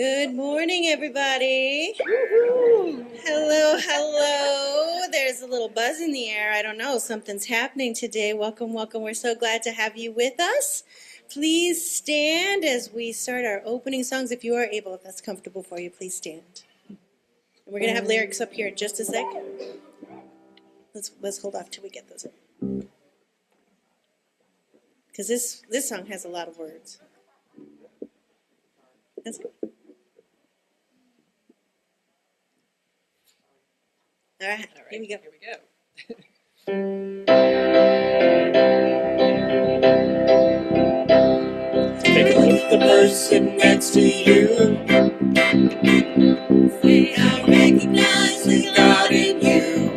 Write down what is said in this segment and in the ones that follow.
Good morning, everybody. Hello, hello. There's a little buzz in the air. I don't know. Something's happening today. Welcome, welcome. We're so glad to have you with us. Please stand as we start our opening songs. If you are able, if that's comfortable for you, please stand. And we're going to have lyrics up here in just a second. Let's hold off till we get those in. Because this song has a lot of words. That's it. All right, here we go. Take a look at the person next to you. Say, I recognize the God in you.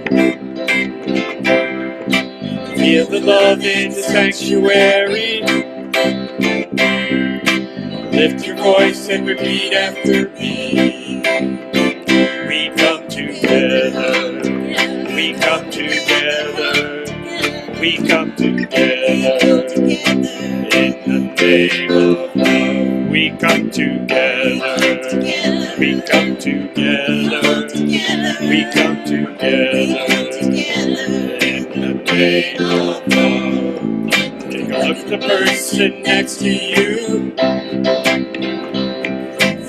Feel the love in the sanctuary. Lift your voice and repeat after me. We come together. We come together. We come together. In the name of love. We come together. We come together. We come together. In the name of love. Take a look at the person next to you.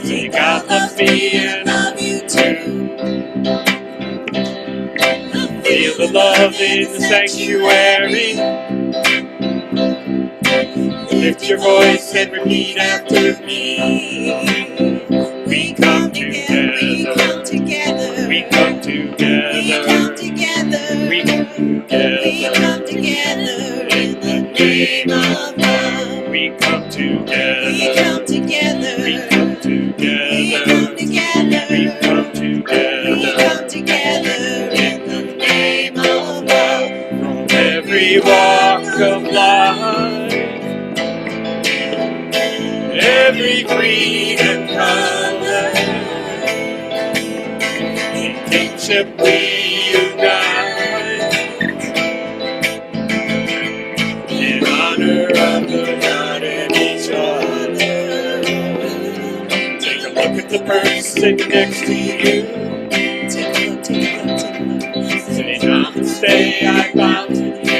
Say, God love me and love you too. Feel the love in the sanctuary. Lift your voice and repeat after me. We come together. We come together. We come together. We come together. In the name of love. We come together. We come together. We come together. We come together. We come together. In the name of love. From every walk of life, every creed and color, in kingship we unite, in honor of the God and each other. Take a look at the person next to you. Say, namaste, I bow to you.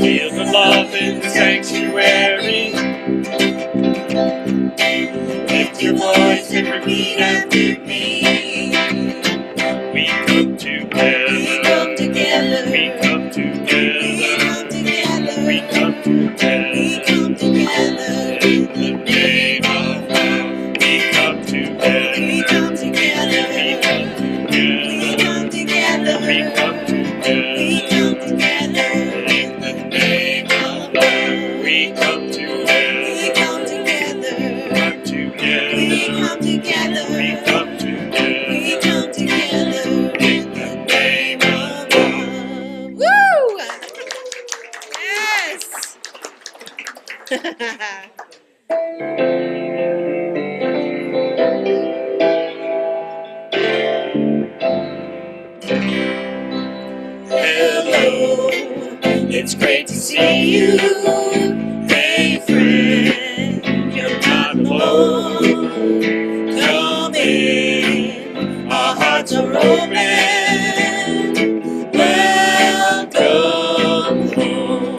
Feel the love in the sanctuary. Lift your voice and repeat after me. We come together. We come together. We come together. We come together. We come together. In the name of love. We come together. We come together. We come together. We come together. We come together. In the name of love. We come together. We come together. Come together. We come together. We come together. We come together. In the name of love. Woo! Yes! Hello, it's great to see you. Hey friend, you're not alone. Come in, our hearts are open. Welcome home.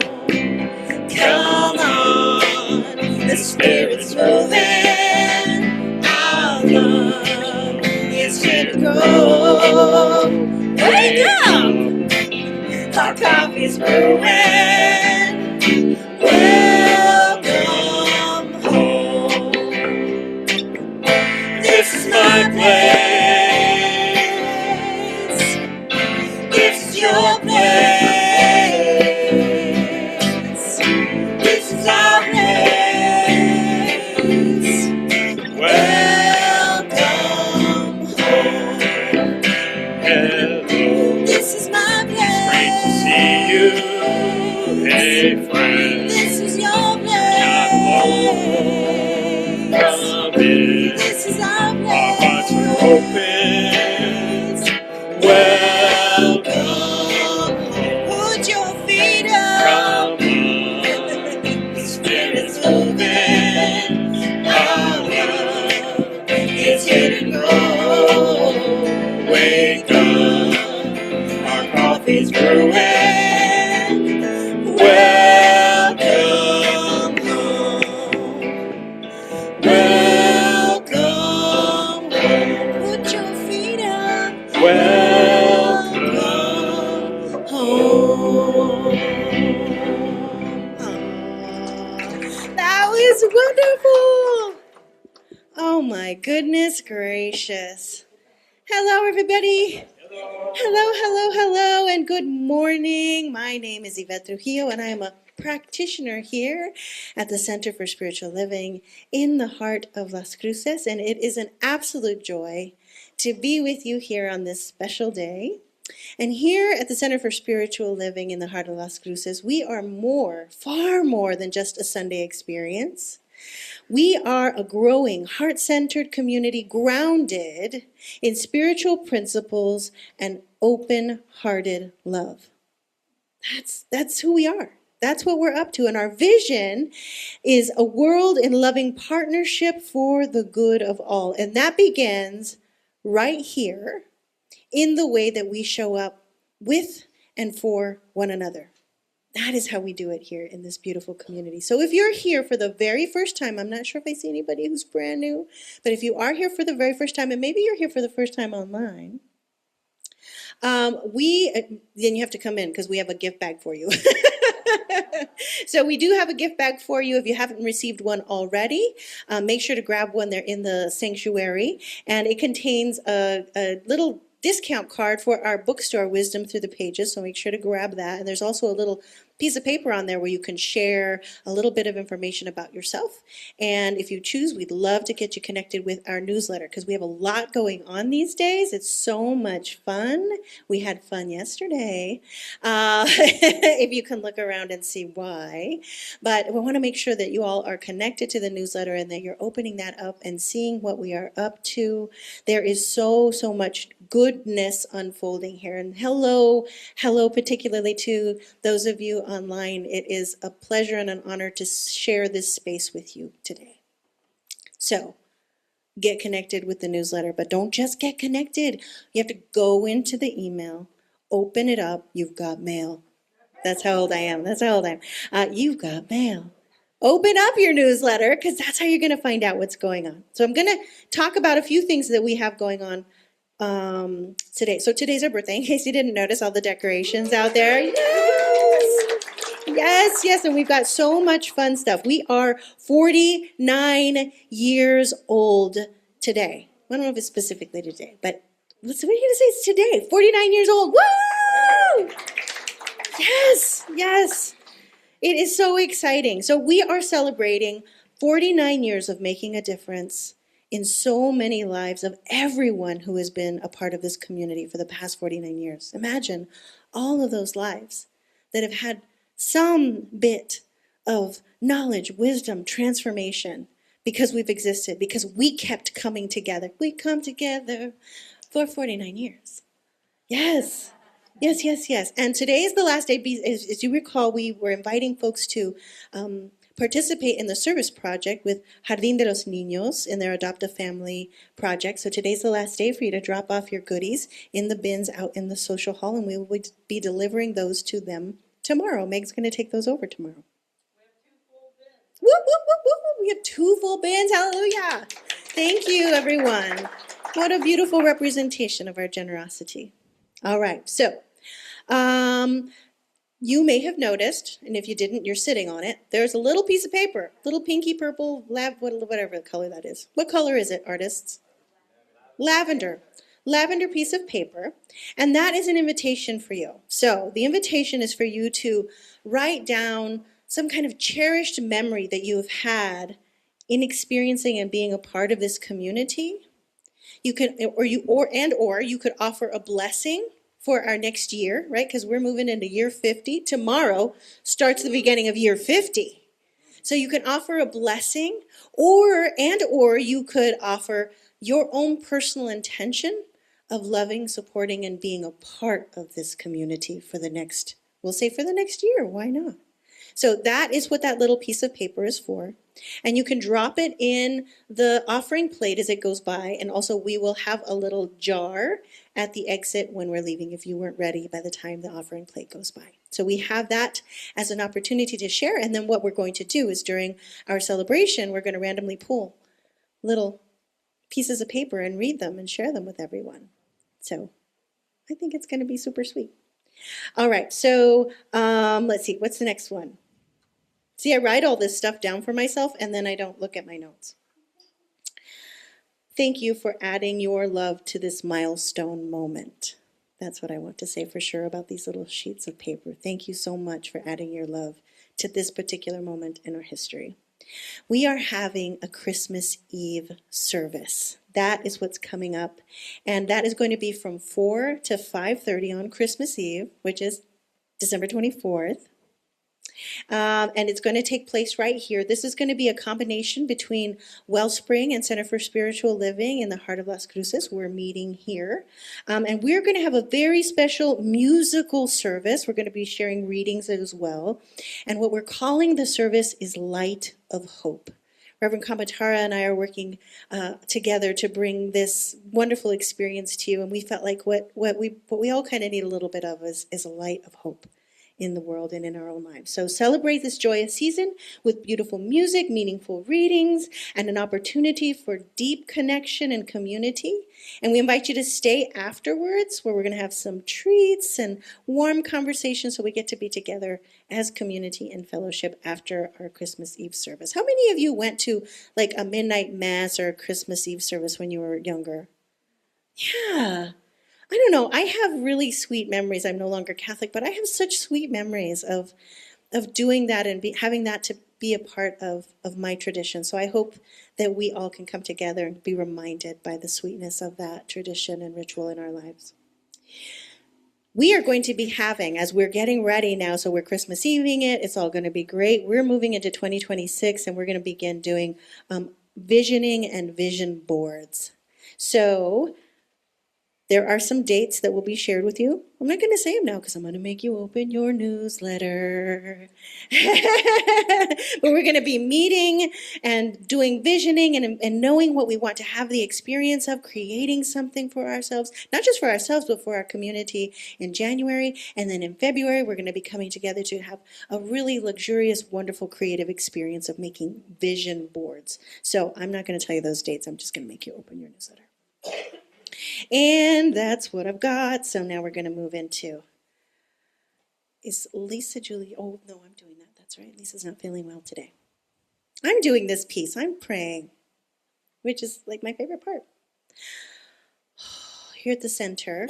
Come on, the Spirit's moving. Our love is here to grow. Wake up! Our coffee's brewing. Welcome home. This is my place. This is your place. This is our place. Welcome home. Hello. This is my place. Great to see you. Hey friend. This is your Not alone. place. Come in. This is our place. Our hearts are open. Welcome home. Put your feet up. Come on. The Spirit's moving. my goodness gracious. Hello, everybody. Hello, and good morning. My name is Yvette Trujillo, and I am a practitioner here at the Center for Spiritual Living in the heart of Las Cruces, and it is an absolute joy to be with you here on this special day. And here at the Center for Spiritual Living in the heart of Las Cruces, we are far more than just a Sunday experience. We are a growing, heart-centered community grounded in spiritual principles and open-hearted love. That's who we are. That's what we're up to. And our vision is a world in loving partnership for the good of all. And that begins right here in the way that we show up with and for one another. That is how we do it here in this beautiful community. So if you're here for the very first time, I'm not sure if I see anybody who's brand new, but if you are here for the very first time, and maybe you're here for the first time online, then you have to come in because we have a gift bag for you. So we do have a gift bag for you. If you haven't received one already, make sure to grab one. They're in the sanctuary, and it contains a little discount card for our bookstore, Wisdom Through the Pages, so make sure to grab that. And there's also a little piece of paper on there where you can share a little bit of information about yourself. And if you choose, we'd love to get you connected with our newsletter because we have a lot going on these days. It's so much fun. We had fun yesterday. If you can look around and see why. But we want to make sure that you all are connected to the newsletter and that you're opening that up and seeing what we are up to. There is so much goodness unfolding here. And hello particularly to those of you online. It is a pleasure and an honor to share this space with you today. So get connected with the newsletter, but don't just get connected. You have to go into the email, open it up. You've got mail. That's how old I am. You've got mail. Open up your newsletter because that's how you're going to find out what's going on. So I'm going to talk about a few things that we have going on today. So today's our birthday, in case you didn't notice all the decorations out there. Yes, and we've got so much fun stuff. We are 49 years old today. I don't know if it's specifically today, but what are you going to say? It's today. 49 years old. Woo! Yes. It is so exciting. So we are celebrating 49 years of making a difference in so many lives of everyone who has been a part of this community for the past 49 years. Imagine all of those lives that have had some bit of knowledge, wisdom, transformation because we've existed, because we kept coming together. We come together for 49 years. Yes. And today is the last day. As you recall, we were inviting folks to participate in the service project with Jardín de los Niños in their Adopt a Family project. So today's the last day for you to drop off your goodies in the bins out in the social hall, and we will be delivering those to them tomorrow. Meg's going to take those over tomorrow. We have 2 full bins. Woo! We have 2 full bins. Hallelujah. Thank you, everyone. What a beautiful representation of our generosity. All right, so you may have noticed, and if you didn't, you're sitting on it. There's a little piece of paper, little pinky purple, whatever color that is. What color is it, artists? Lavender. Lavender piece of paper, and that is an invitation for you. So the invitation is for you to write down some kind of cherished memory that you have had in experiencing and being a part of this community. You could, or you could offer a blessing for our next year, right? Because we're moving into year 50. Tomorrow starts the beginning of year 50. So you can offer a blessing, or you could offer your own personal intention of loving, supporting, and being a part of this community for the next year. Why not? So that is what that little piece of paper is for. And you can drop it in the offering plate as it goes by. And also we will have a little jar at the exit when we're leaving if you weren't ready by the time the offering plate goes by. So we have that as an opportunity to share. And then what we're going to do is during our celebration, we're going to randomly pull little pieces of paper and read them and share them with everyone. So I think it's going to be super sweet. All right, so let's see, what's the next one? See, I write all this stuff down for myself and then I don't look at my notes. Thank you for adding your love to this milestone moment. That's what I want to say for sure about these little sheets of paper. Thank you so much for adding your love to this particular moment in our history. We are having a Christmas Eve service. That is what's coming up, and that is going to be from 4 to 5:30 on Christmas Eve, which is December 24th. And it's going to take place right here. This is going to be a combination between Wellspring and Center for Spiritual Living in the heart of Las Cruces. We're meeting here. And we're going to have a very special musical service. We're going to be sharing readings as well. And what we're calling the service is Light of Hope. Reverend Kamatara and I are working together to bring this wonderful experience to you. And we felt like what we all kind of need a little bit of is a light of hope in the world and in our own lives. So celebrate this joyous season with beautiful music, meaningful readings, and an opportunity for deep connection and community. And we invite you to stay afterwards, where we're going to have some treats and warm conversations, so we get to be together as community and fellowship after our Christmas Eve service. How many of you went to like a midnight mass or a Christmas Eve service when you were younger? Yeah. I don't know. I have really sweet memories. I'm no longer Catholic, but I have such sweet memories of doing that and having that to be a part of my tradition. So I hope that we all can come together and be reminded by the sweetness of that tradition and ritual in our lives. We are going to be having, as we're getting ready now, so we're Christmas Eving it, it's all going to be great. We're moving into 2026, and we're going to begin doing visioning and vision boards. So there are some dates that will be shared with you. I'm not going to say them now because I'm going to make you open your newsletter. But we're going to be meeting and doing visioning and knowing what we want to have the experience of, creating something for ourselves, not just for ourselves, but for our community in January. And then in February, we're going to be coming together to have a really luxurious, wonderful, creative experience of making vision boards. So I'm not going to tell you those dates. I'm just going to make you open your newsletter. And that's what I've got. So now we're going to move into, is Lisa Julie? Oh, no, I'm doing that. That's right. Lisa's not feeling well today. I'm doing this piece. I'm praying, which is like my favorite part. Here at the center,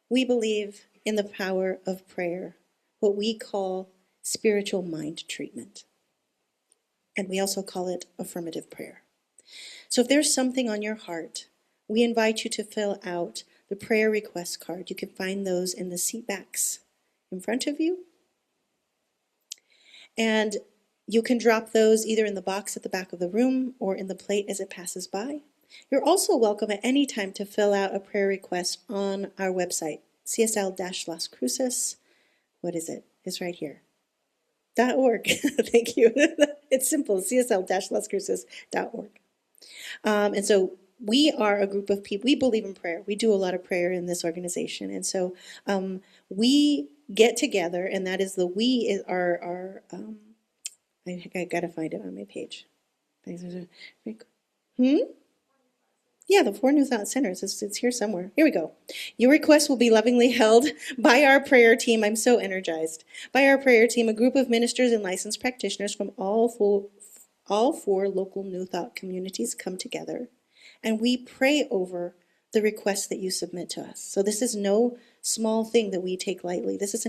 we believe in the power of prayer, what we call spiritual mind treatment. And we also call it affirmative prayer. So if there's something on your heart, we invite you to fill out the prayer request card. You can find those in the seat backs in front of you. And you can drop those either in the box at the back of the room or in the plate as it passes by. You're also welcome at any time to fill out a prayer request on our website, CSL Las Cruces. What is it? It's right here. .org. Thank you. It's simple, CSL-lascruces.org. And so we are a group of people, we believe in prayer. We do a lot of prayer in this organization. And so we get together, and that is the we is our I got to find it on my page. Yeah, the 4 New Thought Centers. It's here somewhere. Here we go. Your request will be lovingly held by our prayer team. I'm so energized. By our prayer team, a group of ministers and licensed practitioners from all four local New Thought communities come together, and we pray over the requests that you submit to us. So this is no small thing that we take lightly. This is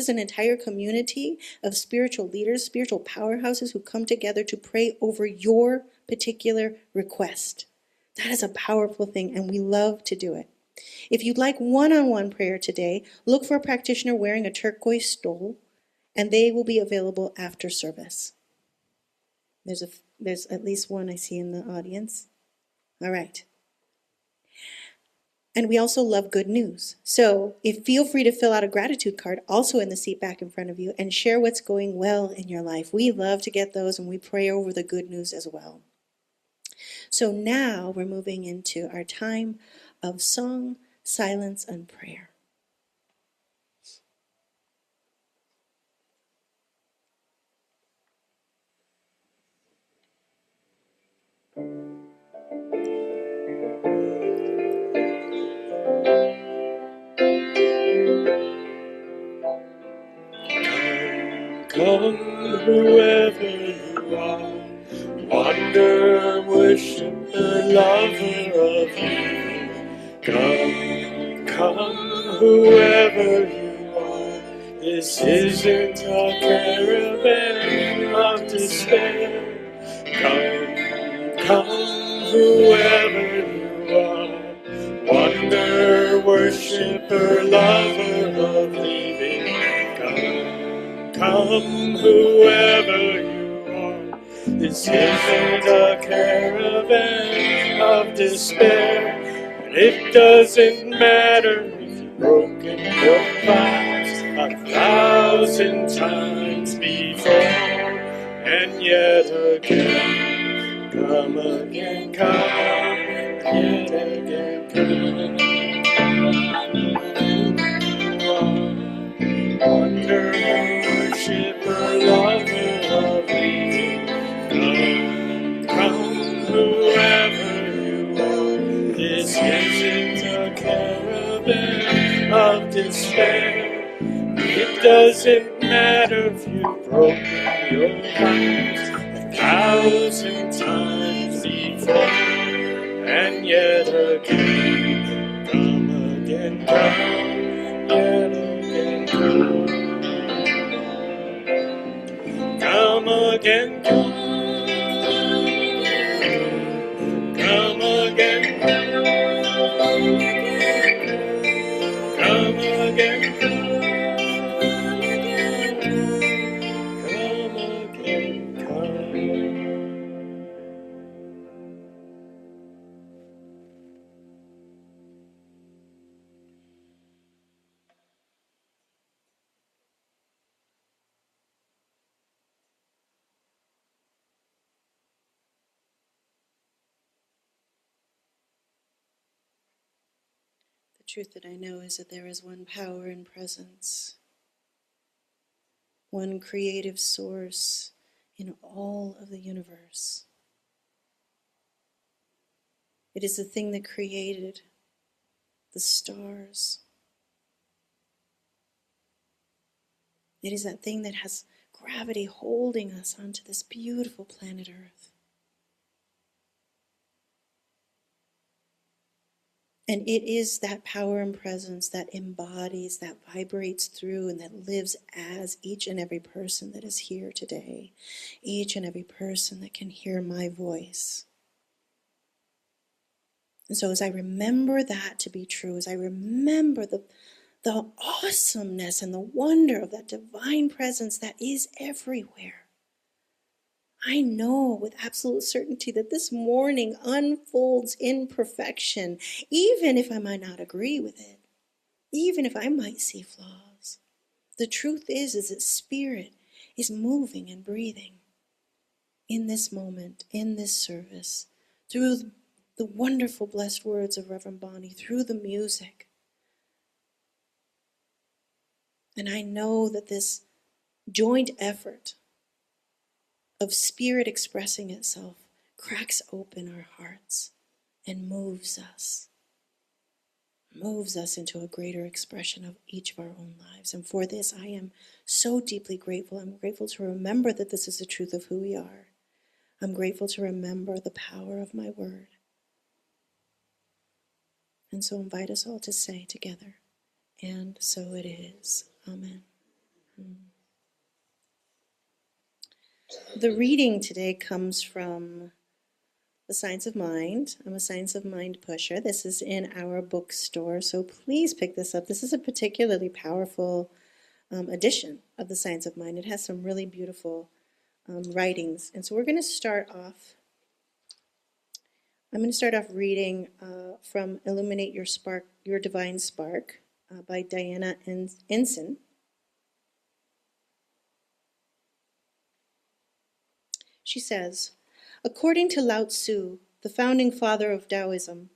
an entire community of spiritual leaders, spiritual powerhouses who come together to pray over your particular request. That is a powerful thing, and we love to do it. If you'd like one-on-one prayer today, look for a practitioner wearing a turquoise stole, and they will be available after service. There's at least one I see in the audience. All right. And we also love good news. So feel free to fill out a gratitude card, also in the seat back in front of you, and share what's going well in your life. We love to get those, and we pray over the good news as well. So now we're moving into our time of song, silence, and prayer. Come, whoever you are, Wonder, worshiper, lover of you. Come, whoever you are. This isn't a caravan of despair. Come, whoever you are. Wonder, worshiper, lover of leaving. Come, whoever you are. This isn't a caravan of despair. And it doesn't matter if you've broken your vows 1,000 times before. And yet again, come again, come, yet again, come. Wonder, worshiper, lover of me. Come, whoever you are. This isn't a caravan of despair. It doesn't matter if you've broken your vows 1,000 times before. And yet again, come again, come, yet again, come. Come again, come. Come again, come again, come again, come. The truth that I know is that there is one power and presence, one creative source in all of the universe. It is the thing that created the stars. It is that thing that has gravity holding us onto this beautiful planet Earth. And it is that power and presence that embodies, that vibrates through, and that lives as each and every person that is here today, each and every person that can hear my voice. And so as I remember that to be true, as I remember the awesomeness and the wonder of that divine presence that is everywhere, I know with absolute certainty that this morning unfolds in perfection, even if I might not agree with it, even if I might see flaws. The truth is that Spirit is moving and breathing in this moment, in this service, through the wonderful blessed words of Reverend Bonnie, through the music. And I know that this joint effort of Spirit expressing itself cracks open our hearts and moves us into a greater expression of each of our own lives. And for this, I am so deeply grateful. I'm grateful to remember that this is the truth of who we are. I'm grateful to remember the power of my word. And so invite us all to say together, and so it is. Amen. The reading today comes from The Science of Mind. I'm a Science of Mind pusher. This is in our bookstore, so please pick this up. This is a particularly powerful edition of The Science of Mind. It has some really beautiful writings. And so we're going to start off. I'm going to start off reading from Illuminate Your Spark, Your Divine Spark by Diana Ensign. She says, according to Lao Tzu, the founding father of Taoism,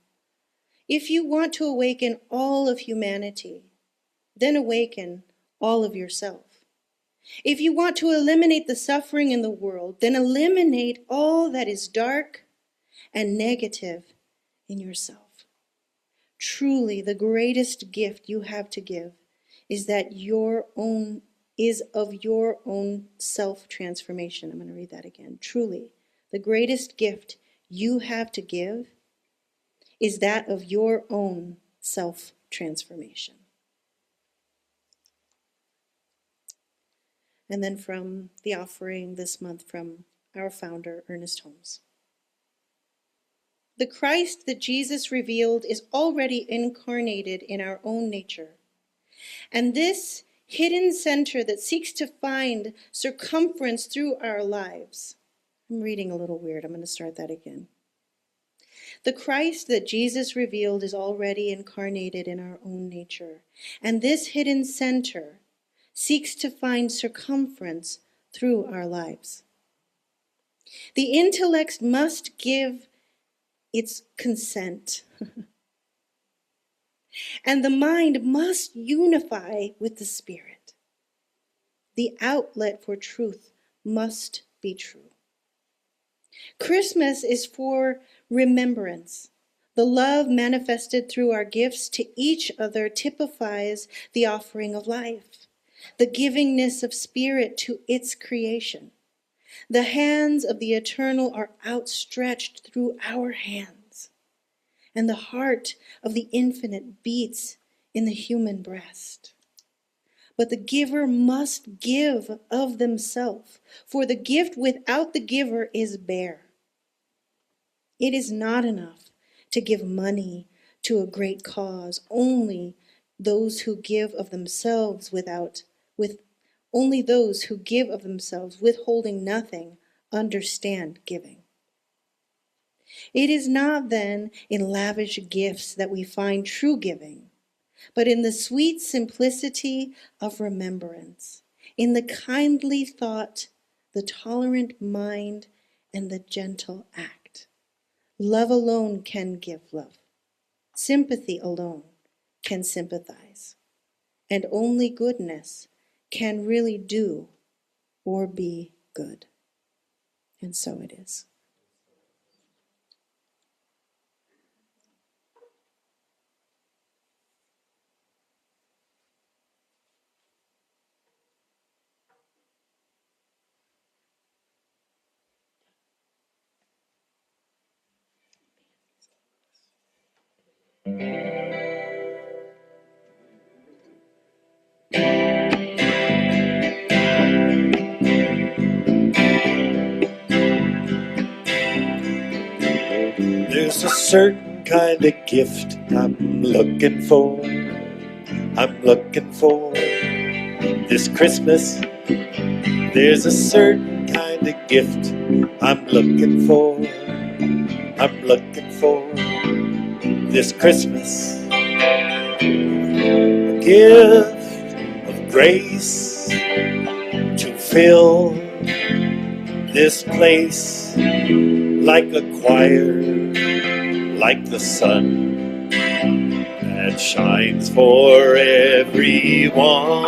if you want to awaken all of humanity, then awaken all of yourself. If you want to eliminate the suffering in the world, then eliminate all that is dark and negative in yourself. Truly, the greatest gift you have to give is of your own self-transformation. I'm going to read that again. Truly, the greatest gift you have to give is that of your own self-transformation. And then from the offering this month from our founder, Ernest Holmes. The Christ that Jesus revealed is already incarnated in our own nature. And this hidden center that seeks to find circumference through our lives. I'm reading a little weird. I'm going to start that again. The Christ that Jesus revealed is already incarnated in our own nature. And this hidden center seeks to find circumference through our lives. The intellect must give its consent. And the mind must unify with the spirit. The outlet for truth must be true. Christmas is for remembrance. The love manifested through our gifts to each other typifies the offering of life, the givingness of spirit to its creation. The hands of the eternal are outstretched through our hands, and the heart of the infinite beats in the human breast. But the giver must give of themselves, for the gift without the giver is bare. It is not enough to give money to a great cause. Only those who give of themselves only those who give of themselves, withholding nothing, understand giving. It is not then in lavish gifts that we find true giving, but in the sweet simplicity of remembrance, in the kindly thought, the tolerant mind, and the gentle act. Love alone can give love. Sympathy alone can sympathize. And only goodness can really do or be good. And so it is. There's a certain kind of gift I'm looking for. I'm looking for this Christmas. There's a certain kind of gift I'm looking for. I'm looking for this Christmas. A gift of grace to fill this place like a choir, like the sun that shines for everyone.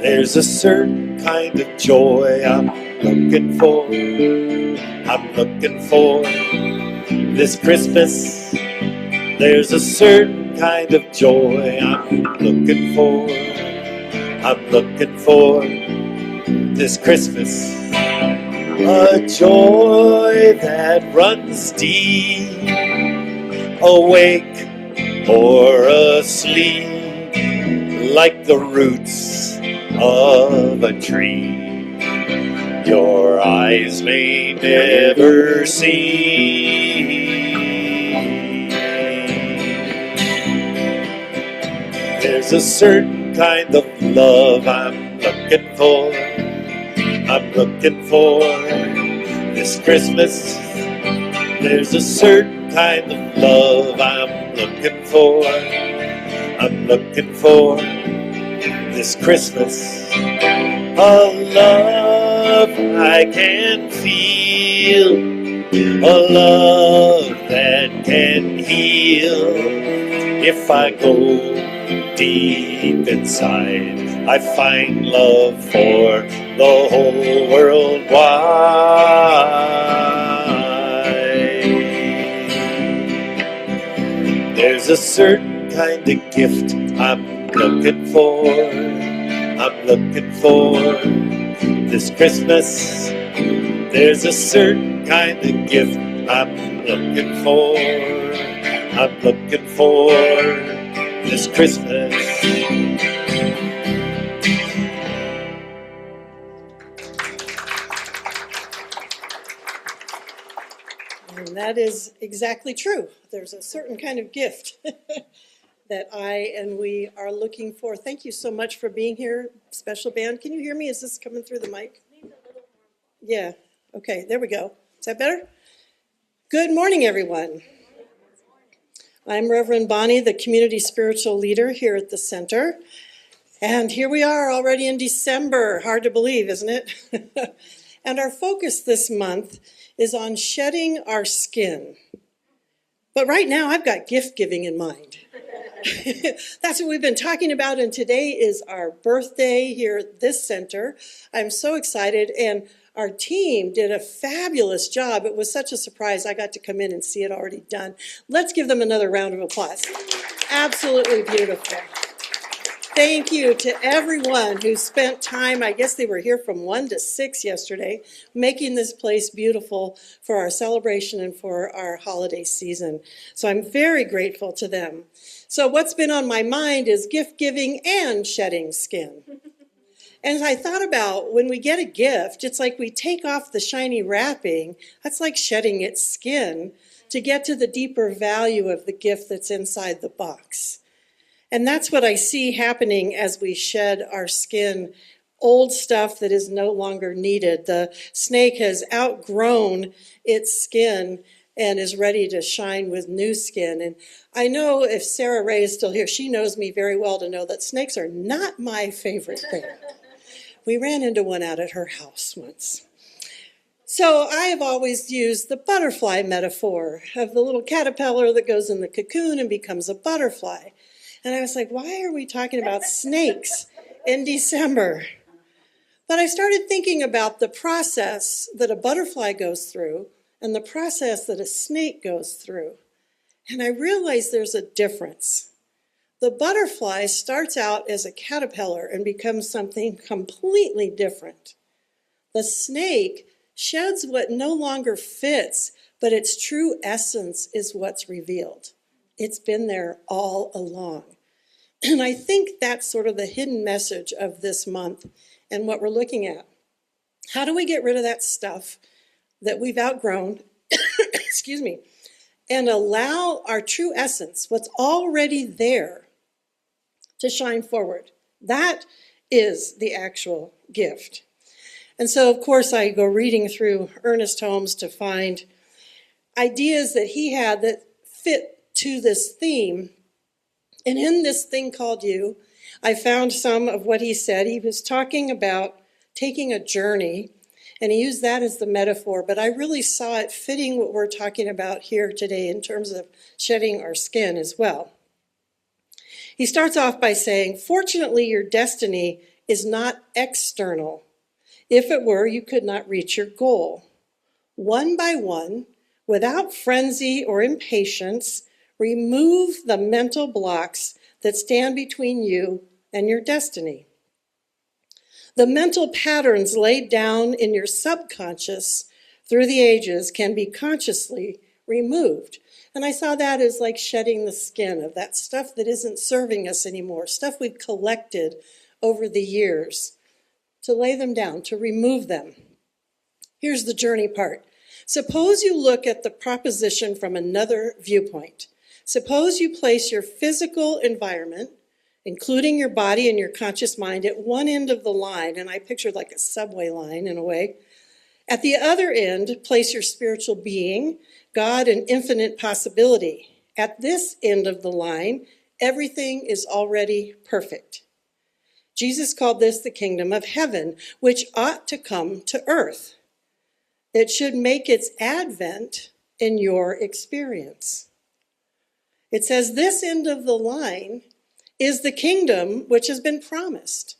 There's a certain kind of joy I'm looking for. I'm looking for this Christmas. There's a certain kind of joy I'm looking for. I'm looking for this Christmas. A joy that runs deep, awake or asleep, like the roots of a tree your eyes may never see. There's a certain kind of love I'm looking for. I'm looking for this Christmas. There's a certain kind of love I'm looking for. I'm looking for this Christmas. A love I can feel, a love that can heal. If I go deep inside, I find love for the whole world wide. There's a certain kind of gift I'm looking for. I'm looking for this Christmas. There's a certain kind of gift I'm looking for. I'm looking for this Christmas. And that is exactly true. There's a certain kind of gift that I and we are looking for. Thank you so much for being here, special band. Can you hear me? Is this coming through the mic? Yeah. Okay, there we go. Is that better? Good morning, everyone. I'm Reverend Bonnie, the community spiritual leader here at the center. And here we are already in December. Hard to believe, isn't it? And our focus this month is on shedding our skin. But right now, I've got gift giving in mind. That's what we've been talking about, and today is our birthday here at this center. I'm so excited, and our team did a fabulous job. It was such a surprise. I got to come in and see it already done. Let's give them another round of applause. Absolutely beautiful. Thank you to everyone who spent time, I guess they were here from 1 to 6 yesterday, making this place beautiful for our celebration and for our holiday season. So I'm very grateful to them. So what's been on my mind is gift giving and shedding skin. And as I thought about when we get a gift, it's like we take off the shiny wrapping. That's like shedding its skin to get to the deeper value of the gift that's inside the box. And that's what I see happening as we shed our skin, old stuff that is no longer needed. The snake has outgrown its skin and is ready to shine with new skin. And I know if Sarah Ray is still here, she knows me very well to know that snakes are not my favorite thing. We ran into one out at her house once. So I have always used the butterfly metaphor of the little caterpillar that goes in the cocoon and becomes a butterfly. And I was like, why are we talking about snakes in December? But I started thinking about the process that a butterfly goes through and the process that a snake goes through. And I realized there's a difference. The butterfly starts out as a caterpillar and becomes something completely different. The snake sheds what no longer fits, but its true essence is what's revealed. It's been there all along. And I think that's sort of the hidden message of this month and what we're looking at. How do we get rid of that stuff that we've outgrown, excuse me, and allow our true essence, what's already there, to shine forward? That is the actual gift. And so, of course, I go reading through Ernest Holmes to find ideas that he had that fit to this theme. And in this thing called you, I found some of what he said. He was talking about taking a journey, and he used that as the metaphor, but I really saw it fitting what we're talking about here today in terms of shedding our skin as well. He starts off by saying, fortunately, your destiny is not external. If it were, you could not reach your goal. One by one, without frenzy or impatience, remove the mental blocks that stand between you and your destiny. The mental patterns laid down in your subconscious through the ages can be consciously removed. And I saw that as like shedding the skin of that stuff that isn't serving us anymore, stuff we've collected over the years, to lay them down, to remove them. Here's the journey part. Suppose you look at the proposition from another viewpoint. Suppose you place your physical environment, including your body and your conscious mind, at one end of the line, and I pictured like a subway line in a way. At the other end, place your spiritual being, God, and infinite possibility. At this end of the line, everything is already perfect. Jesus called this the kingdom of heaven, which ought to come to earth. It should make its advent in your experience. It says this end of the line is the kingdom which has been promised.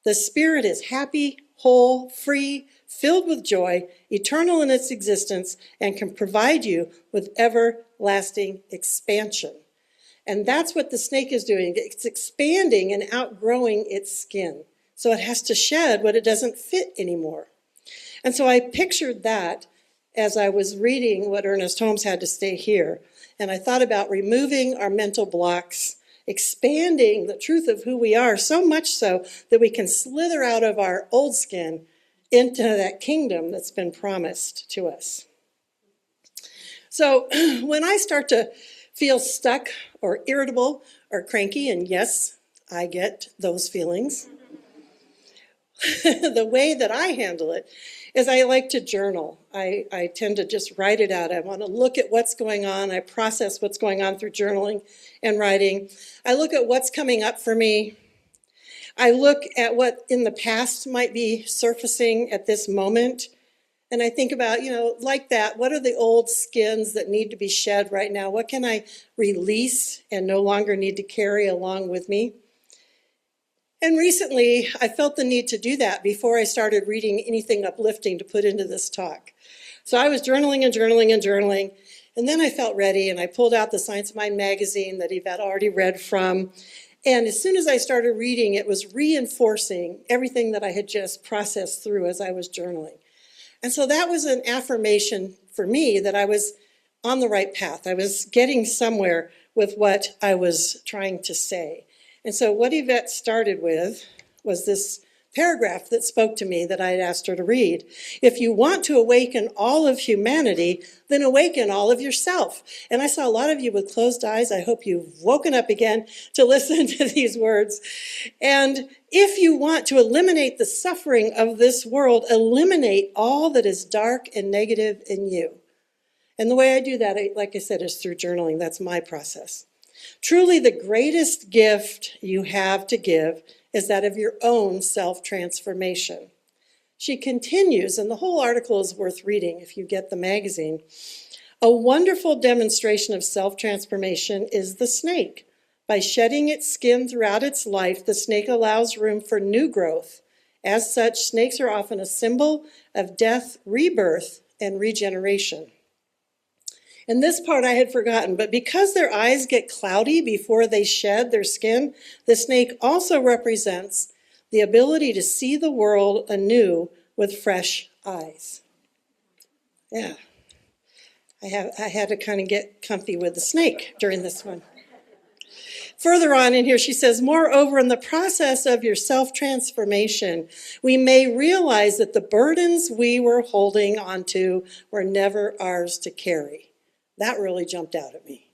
The Spirit is happy, whole, free, filled with joy, eternal in its existence, and can provide you with everlasting expansion. And that's what the snake is doing. It's expanding and outgrowing its skin. So it has to shed what it doesn't fit anymore. And so I pictured that as I was reading what Ernest Holmes had to say here. And I thought about removing our mental blocks, expanding the truth of who we are, so much so that we can slither out of our old skin into that kingdom that's been promised to us. So when I start to feel stuck or irritable or cranky, and yes, I get those feelings, the way that I handle it is I like to journal. I tend to just write it out. I want to look at what's going on. I process what's going on through journaling and writing. I look at what's coming up for me. I look at what in the past might be surfacing at this moment. And I think about, like that, what are the old skins that need to be shed right now? What can I release and no longer need to carry along with me? And recently, I felt the need to do that before I started reading anything uplifting to put into this talk. So I was journaling and journaling and journaling, and then I felt ready, and I pulled out the Science of Mind magazine that Yvette already read from. And as soon as I started reading, it was reinforcing everything that I had just processed through as I was journaling. And so that was an affirmation for me that I was on the right path. I was getting somewhere with what I was trying to say. And so what Yvette started with was this paragraph that spoke to me that I had asked her to read. If you want to awaken all of humanity, then awaken all of yourself. And I saw a lot of you with closed eyes. I hope you've woken up again to listen to these words. And if you want to eliminate the suffering of this world, eliminate all that is dark and negative in you. And the way I do that, like I said, is through journaling. That's my process. Truly, the greatest gift you have to give is that of your own self-transformation. She continues, and the whole article is worth reading if you get the magazine. A wonderful demonstration of self-transformation is the snake. By shedding its skin throughout its life, the snake allows room for new growth. As such, snakes are often a symbol of death, rebirth, and regeneration. And this part I had forgotten, but because their eyes get cloudy before they shed their skin, the snake also represents the ability to see the world anew with fresh eyes. Yeah, I had to kind of get comfy with the snake during this one. Further on in here, she says, moreover, in the process of your self-transformation, we may realize that the burdens we were holding onto were never ours to carry. That really jumped out at me.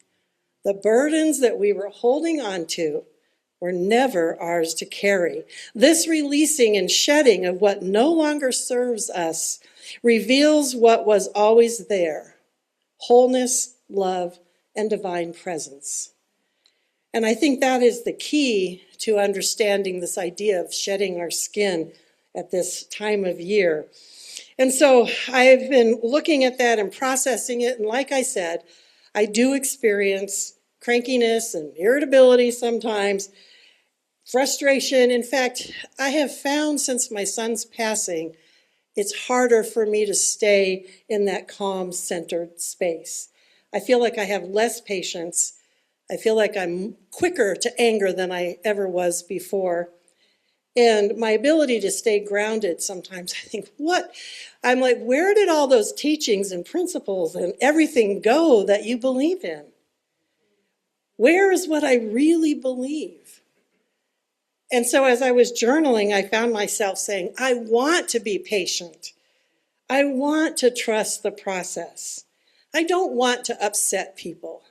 The burdens that we were holding on to were never ours to carry. This releasing and shedding of what no longer serves us reveals what was always there: wholeness, love, and divine presence. And I think that is the key to understanding this idea of shedding our skin at this time of year. And so I've been looking at that and processing it. And like I said, I do experience crankiness and irritability sometimes, frustration. In fact, I have found since my son's passing, it's harder for me to stay in that calm, centered space. I feel like I have less patience. I feel like I'm quicker to anger than I ever was before. And my ability to stay grounded sometimes, I think, I'm like, where did all those teachings and principles and everything go that you believe in? Where is what I really believe? And so as I was journaling, I found myself saying, I want to be patient. I want to trust the process. I don't want to upset people.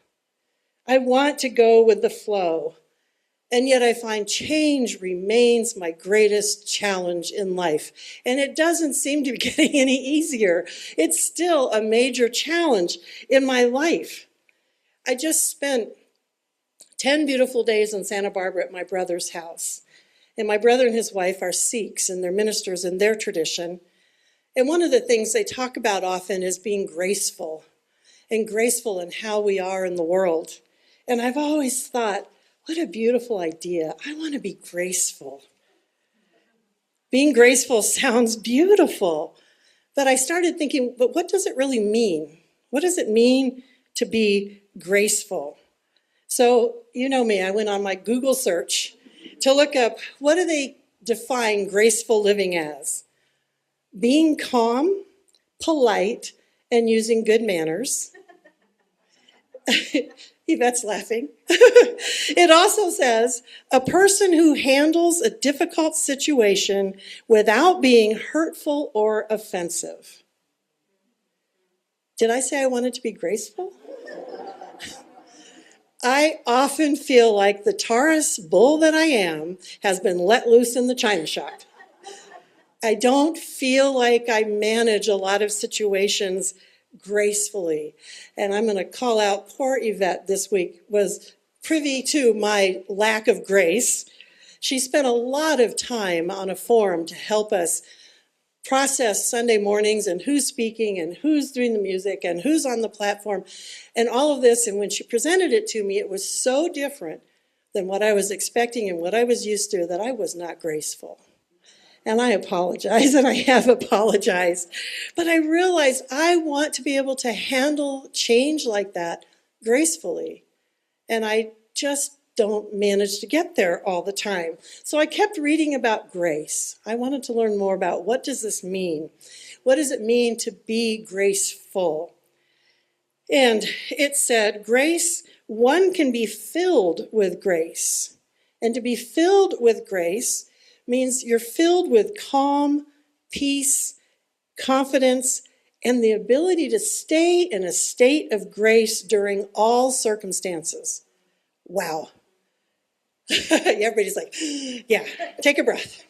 I want to go with the flow. And yet I find change remains my greatest challenge in life. And it doesn't seem to be getting any easier. It's still a major challenge in my life. I just spent 10 beautiful days in Santa Barbara at my brother's house. And my brother and his wife are Sikhs, and they're ministers in their tradition. And one of the things they talk about often is being graceful, and graceful in how we are in the world. And I've always thought, what a beautiful idea. I want to be graceful. Being graceful sounds beautiful. But I started thinking, but what does it really mean? What does it mean to be graceful? So, you know me, I went on my Google search to look up what do they define graceful living as? Being calm, polite, and using good manners. Yvette's laughing. It also says a person who handles a difficult situation without being hurtful or offensive. Did I say I wanted to be graceful? I often feel like the Taurus bull that I am has been let loose in the china shop. I don't feel like I manage a lot of situations gracefully. And I'm going to call out poor Yvette this week, was privy to my lack of grace. She spent a lot of time on a forum to help us process Sunday mornings and who's speaking and who's doing the music and who's on the platform and all of this. And when she presented it to me, it was so different than what I was expecting and what I was used to that I was not graceful. And I apologize, and I have apologized. But I realized I want to be able to handle change like that gracefully. And I just don't manage to get there all the time. So I kept reading about grace. I wanted to learn more about what does this mean? What does it mean to be graceful? And it said, grace, one can be filled with grace. And to be filled with grace means you're filled with calm, peace, confidence, and the ability to stay in a state of grace during all circumstances. Wow. Everybody's like, yeah, take a breath.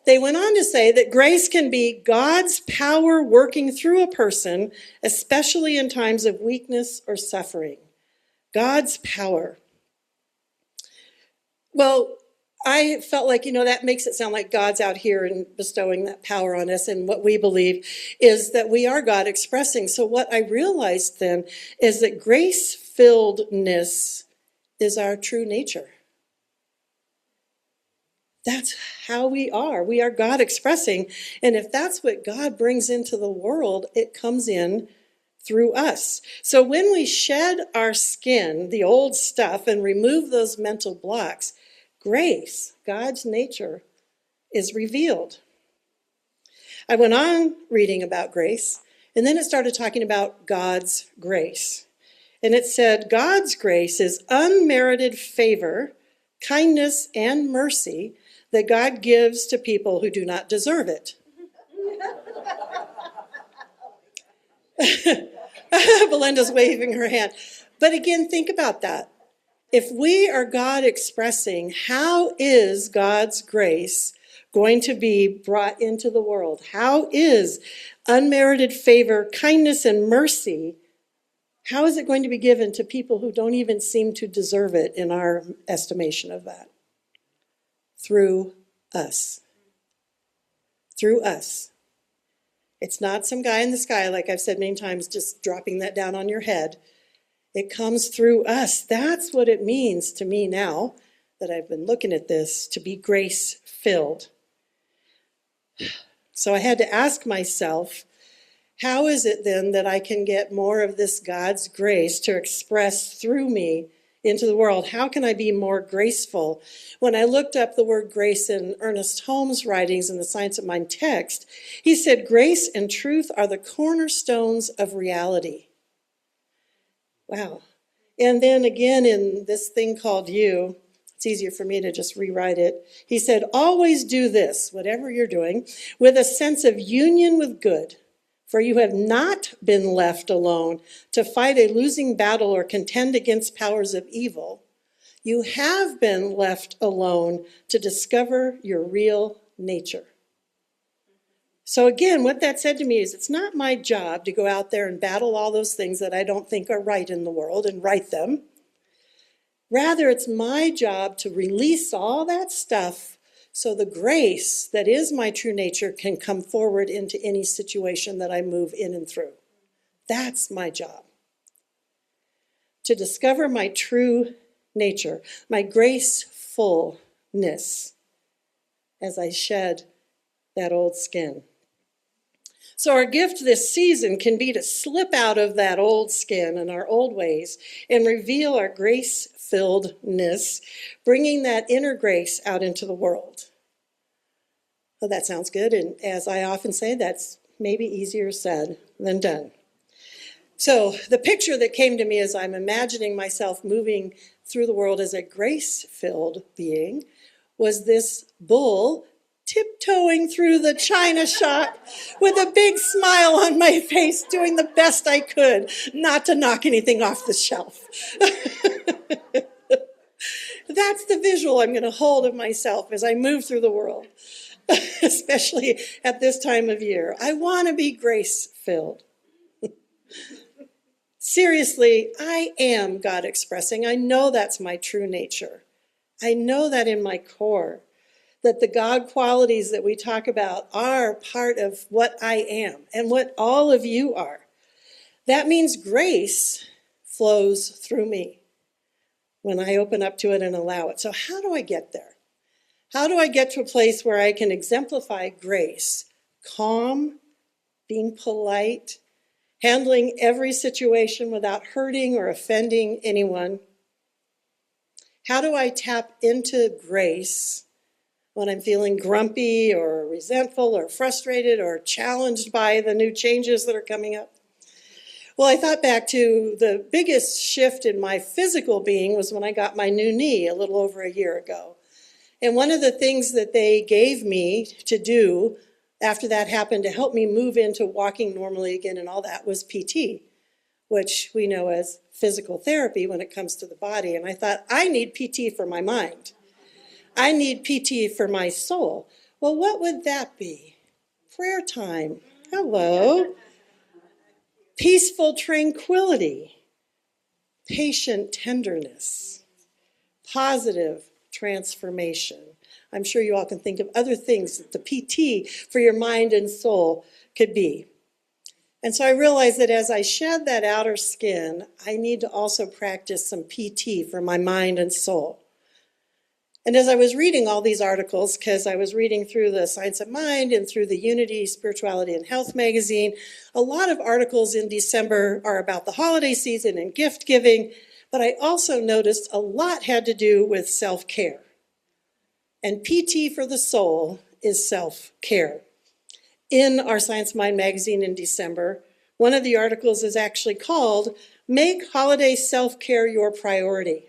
They went on to say that grace can be God's power working through a person, especially in times of weakness or suffering. God's power. Well, I felt like, that makes it sound like God's out here and bestowing that power on us. And what we believe is that we are God expressing. So what I realized then is that grace-filledness is our true nature. That's how we are. We are God expressing. And if that's what God brings into the world, it comes in through us. So when we shed our skin, the old stuff, and remove those mental blocks, grace, God's nature, is revealed. I went on reading about grace, and then it started talking about God's grace. And it said, God's grace is unmerited favor, kindness, and mercy that God gives to people who do not deserve it. Belinda's waving her hand. But again, think about that. If we are God expressing, how is God's grace going to be brought into the world? How is unmerited favor, kindness, and mercy, how is it going to be given to people who don't even seem to deserve it in our estimation of that? Through us. Through us. It's not some guy in the sky, like I've said many times, just dropping that down on your head. It comes through us. That's what it means to me now that I've been looking at this, to be grace-filled. So I had to ask myself, how is it then that I can get more of this God's grace to express through me into the world? How can I be more graceful? When I looked up the word grace in Ernest Holmes' writings in the Science of Mind text, he said, grace and truth are the cornerstones of reality. Wow. And then again in this thing called You, it's easier for me to just rewrite it. He said, always do this, whatever you're doing, with a sense of union with good. For you have not been left alone to fight a losing battle or contend against powers of evil. You have been left alone to discover your real nature. So again, what that said to me is it's not my job to go out there and battle all those things that I don't think are right in the world and right them. Rather, it's my job to release all that stuff so the grace that is my true nature can come forward into any situation that I move in and through. That's my job. To discover my true nature, my gracefulness as I shed that old skin. So our gift this season can be to slip out of that old skin and our old ways and reveal our grace-filledness, bringing that inner grace out into the world. Well, that sounds good, and as I often say, that's maybe easier said than done. So the picture that came to me as I'm imagining myself moving through the world as a grace-filled being was this bull tiptoeing through the china shop with a big smile on my face, doing the best I could not to knock anything off the shelf. That's the visual I'm going to hold of myself as I move through the world, especially at this time of year. I want to be grace-filled. Seriously, I am God expressing. I know that's my true nature. I know that in my core, that the God qualities that we talk about are part of what I am and what all of you are. That means grace flows through me when I open up to it and allow it. So how do I get there? How do I get to a place where I can exemplify grace? Calm, being polite, handling every situation without hurting or offending anyone. How do I tap into grace when I'm feeling grumpy or resentful or frustrated or challenged by the new changes that are coming up? Well, I thought back to the biggest shift in my physical being was when I got my new knee a little over a year ago. And one of the things that they gave me to do after that happened to help me move into walking normally again and all that was PT, which we know as physical therapy when it comes to the body. And I thought, I need PT for my mind. I need PT for my soul. Well, what would that be? Prayer time. Hello. Peaceful tranquility. Patient tenderness. Positive transformation. I'm sure you all can think of other things that the PT for your mind and soul could be. And so I realized that as I shed that outer skin, I need to also practice some PT for my mind and soul. And as I was reading all these articles, because I was reading through the Science of Mind and through the Unity, Spirituality, and Health magazine, a lot of articles in December are about the holiday season and gift giving, but I also noticed a lot had to do with self-care. And PT for the soul is self-care. In our Science Mind magazine in December, one of the articles is actually called, Make Holiday Self-Care Your Priority.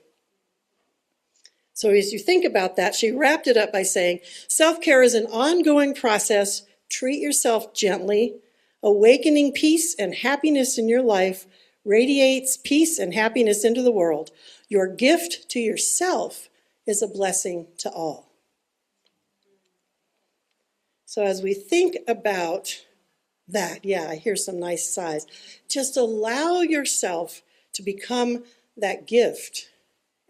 So as you think about that, she wrapped it up by saying, self-care is an ongoing process. Treat yourself gently. Awakening peace and happiness in your life radiates peace and happiness into the world. Your gift to yourself is a blessing to all. So as we think about that, yeah, I hear some nice sighs. Just allow yourself to become that gift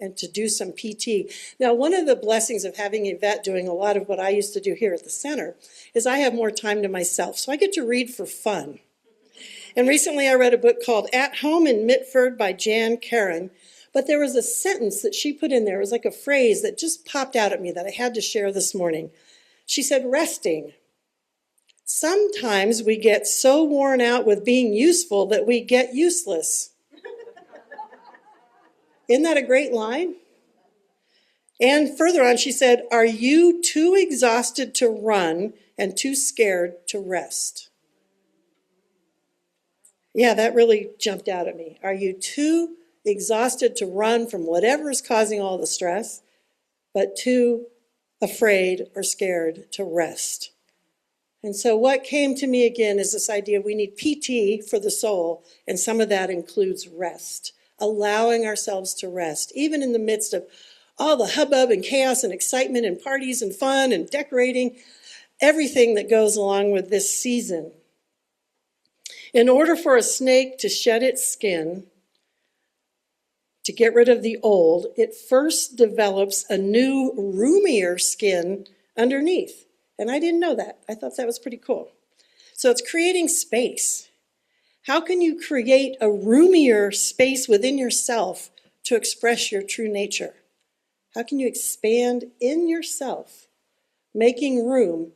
and to do some PT. Now, one of the blessings of having Yvette doing a lot of what I used to do here at the center is I have more time to myself, so I get to read for fun. And recently I read a book called At Home in Mitford by Jan Karen, but there was a sentence that she put in there. It was like a phrase that just popped out at me that I had to share this morning. She said, resting. Sometimes we get so worn out with being useful that we get useless. Isn't that a great line? And further on, she said, are you too exhausted to run and too scared to rest? Yeah, that really jumped out at me. Are you too exhausted to run from whatever is causing all the stress, but too afraid or scared to rest? And so what came to me again is this idea we need PT for the soul, and some of that includes rest, allowing ourselves to rest, even in the midst of all the hubbub and chaos and excitement and parties and fun and decorating, everything that goes along with this season. In order for a snake to shed its skin, to get rid of the old, it first develops a new, roomier skin underneath. And I didn't know that. I thought that was pretty cool. So it's creating space. How can you create a roomier space within yourself to express your true nature? How can you expand in yourself, making room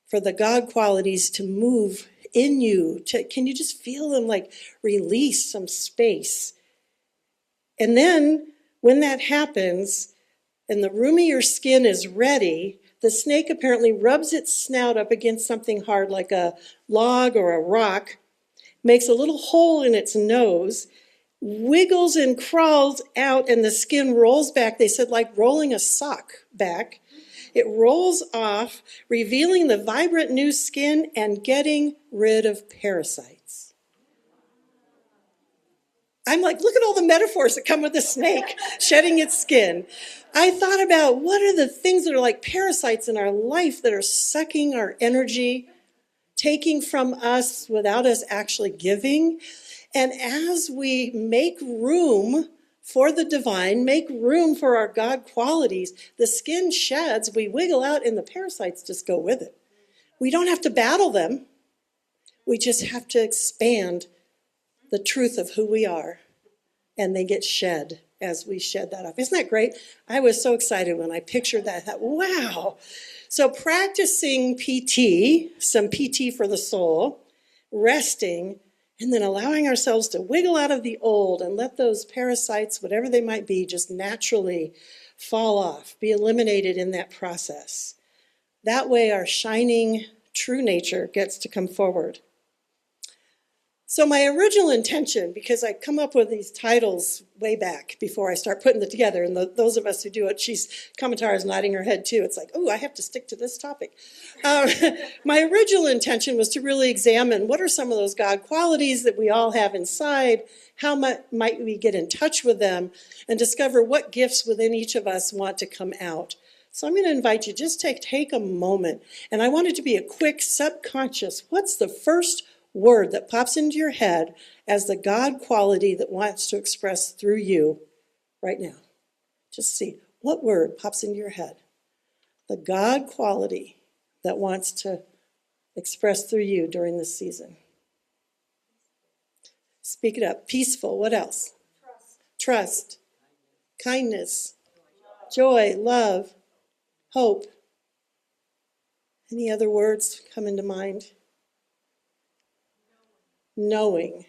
for the God qualities to move within you. Can you just feel them like release some space? And then when that happens and the room of your skin is ready, the snake apparently rubs its snout up against something hard like a log or a rock, makes a little hole in its nose, wiggles and crawls out, and the skin rolls back. They said like rolling a sock back. It rolls off, revealing the vibrant new skin and getting rid of parasites. I'm like, look at all the metaphors that come with the snake shedding its skin. I thought about what are the things that are like parasites in our life that are sucking our energy, taking from us without us actually giving. And as we make room for the divine, make room for our God qualities, the skin sheds, we wiggle out, and the parasites just go with it. We don't have to battle them. We just have to expand the truth of who we are, and they get shed as we shed that off. Isn't that great? I was so excited when I pictured that. I thought, wow. So practicing PT, some PT for the soul, resting, and then allowing ourselves to wiggle out of the old and let those parasites, whatever they might be, just naturally fall off, be eliminated in that process. That way our shining true nature gets to come forward. So my original intention, because I come up with these titles way back before I start putting it together, and those of us who do it, Kamatar is nodding her head too. It's like, oh, I have to stick to this topic. My original intention was to really examine what are some of those God qualities that we all have inside, how might we get in touch with them, and discover what gifts within each of us want to come out. So I'm going to invite you, just take a moment, and I want it to be a quick subconscious, what's the first word that pops into your head as the God quality that wants to express through you right now? Just see, what word pops into your head? The God quality that wants to express through you during this season. Speak it up. Peaceful. What else? Trust. Kindness. Joy. Love. Hope. Any other words come into mind? Knowing,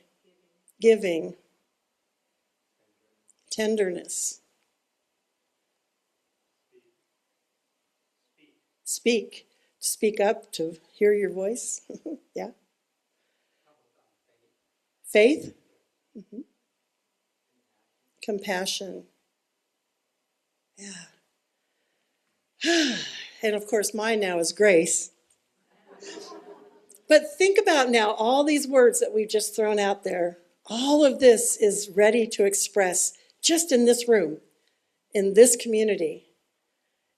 giving, tenderness. Speak up to hear your voice. Yeah. Faith. Mm-hmm. Compassion. Yeah. And of course, mine now is grace. But think about now all these words that we've just thrown out there. All of this is ready to express just in this room, in this community.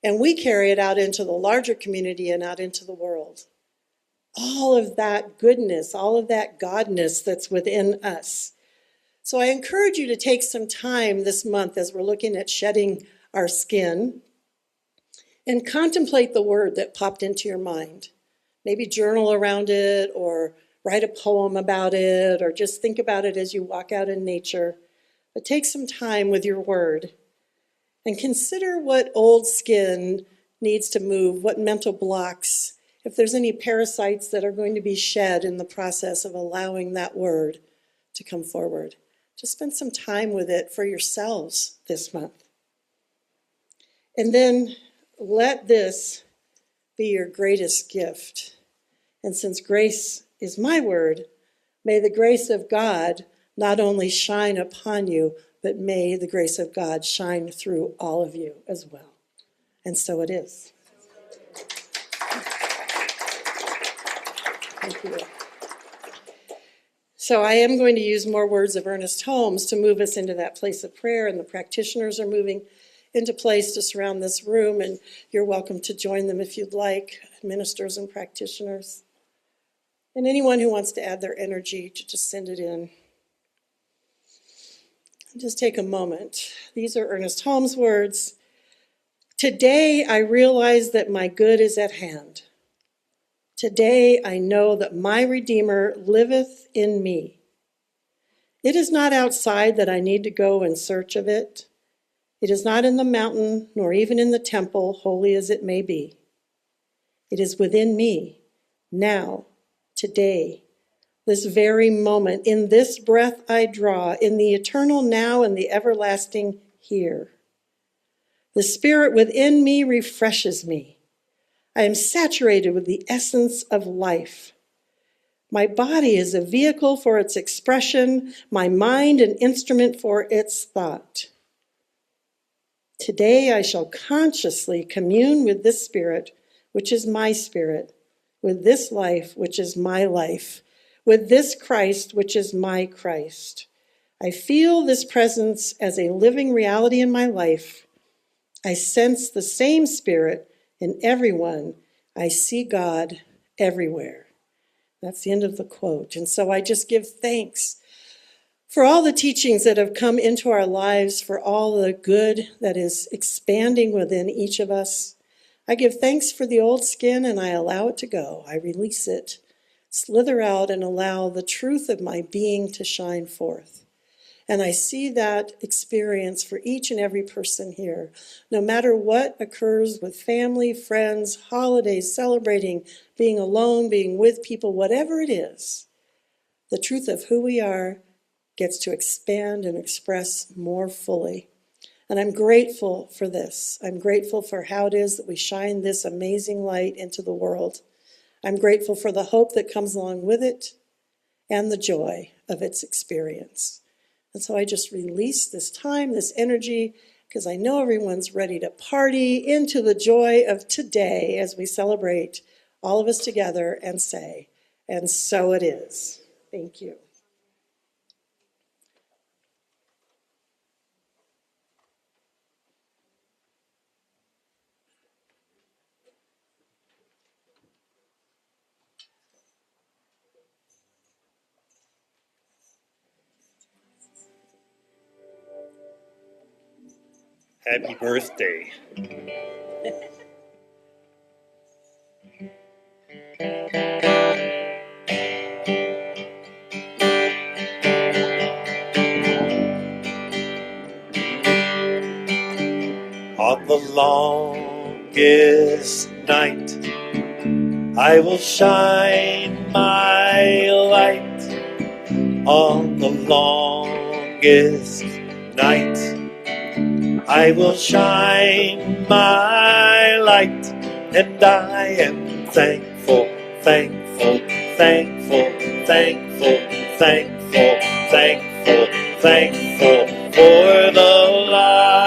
And we carry it out into the larger community and out into the world. All of that goodness, all of that godness that's within us. So I encourage you to take some time this month as we're looking at shedding our skin and contemplate the word that popped into your mind. Maybe journal around it or write a poem about it or just think about it as you walk out in nature. But take some time with your word and consider what old skin needs to move, what mental blocks, if there's any parasites that are going to be shed in the process of allowing that word to come forward. Just spend some time with it for yourselves this month. And then let this be your greatest gift. And since grace is my word, may the grace of God not only shine upon you, but may the grace of God shine through all of you as well. And so it is. Thank you. So I am going to use more words of Ernest Holmes to move us into that place of prayer, and the practitioners are moving into place to surround this room, and you're welcome to join them if you'd like, ministers and practitioners. And anyone who wants to add their energy to just send it in. Just take a moment. These are Ernest Holmes' words. Today I realize that my good is at hand. Today I know that my Redeemer liveth in me. It is not outside that I need to go in search of it. It is not in the mountain, nor even in the temple, holy as it may be. It is within me, now, today, this very moment, in this breath I draw, in the eternal now and the everlasting here. The spirit within me refreshes me. I am saturated with the essence of life. My body is a vehicle for its expression, my mind an instrument for its thought. Today I shall consciously commune with this spirit, which is my spirit, with this life, which is my life, with this Christ, which is my Christ. I feel this presence as a living reality in my life. I sense the same spirit in everyone. I see God everywhere. That's the end of the quote. And so I just give thanks for all the teachings that have come into our lives, for all the good that is expanding within each of us. I give thanks for the old skin and I allow it to go. I release it, slither out, and allow the truth of my being to shine forth. And I see that experience for each and every person here. No matter what occurs with family, friends, holidays, celebrating, being alone, being with people, whatever it is, the truth of who we are gets to expand and express more fully. And I'm grateful for this. I'm grateful for how it is that we shine this amazing light into the world. I'm grateful for the hope that comes along with it and the joy of its experience. And so I just release this time, this energy, because I know everyone's ready to party into the joy of today as we celebrate all of us together and say, and so it is. Thank you. Happy birthday. On the longest night, I will shine my light. On the longest night, I will shine my light. And I am thankful, thankful, thankful, thankful, thankful, thankful, thankful for the light.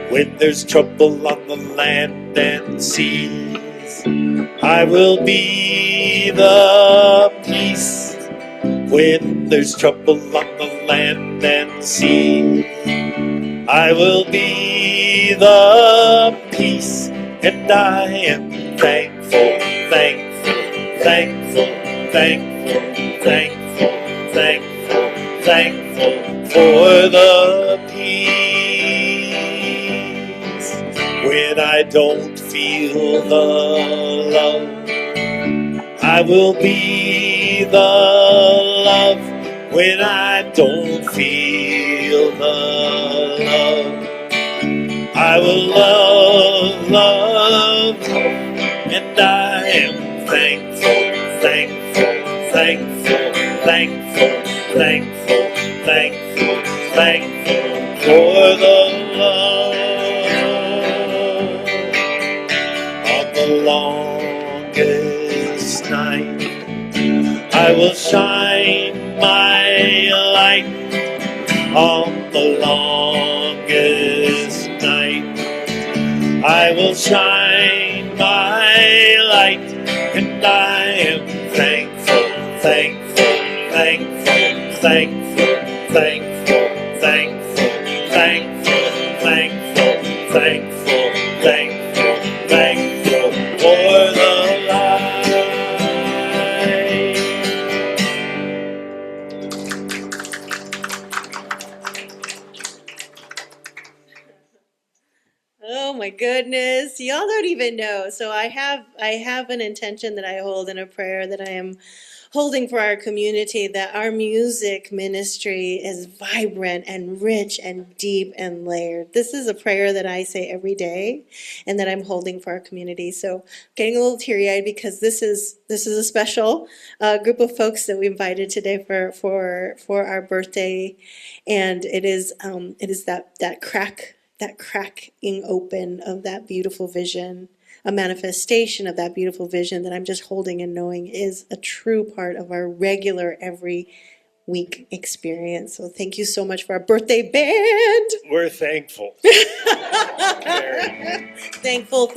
When there's trouble on the land and seas, I will be the peace. When there's trouble on the land and sea, I will be the peace. And I am thankful, thankful, thankful, thankful, thankful, thankful, thankful for the peace. When I don't feel the love, I will be the love. When I don't feel the love, I will love, love. And I am thankful, thankful, thankful, thankful, thankful, thankful, thankful for the love. On the longest night, I will shine my light. On the longest night, I will shine my light. And I am thankful, thankful, thankful, thankful, thankful, thankful, thankful, thankful, thankful, thankful, thankful for the light. Oh my goodness. Y'all don't even know. So I have an intention that I hold in a prayer that I am holding for our community, that our music ministry is vibrant and rich and deep and layered. This is a prayer that I say every day and that I'm holding for our community. So getting a little teary-eyed because this is a special group of folks that we invited today for our birthday, and it is that cracking open of that beautiful vision, a manifestation of that beautiful vision that I'm just holding and knowing is a true part of our regular every week experience. So thank you so much for our birthday band. We're thankful. Very. Thankful.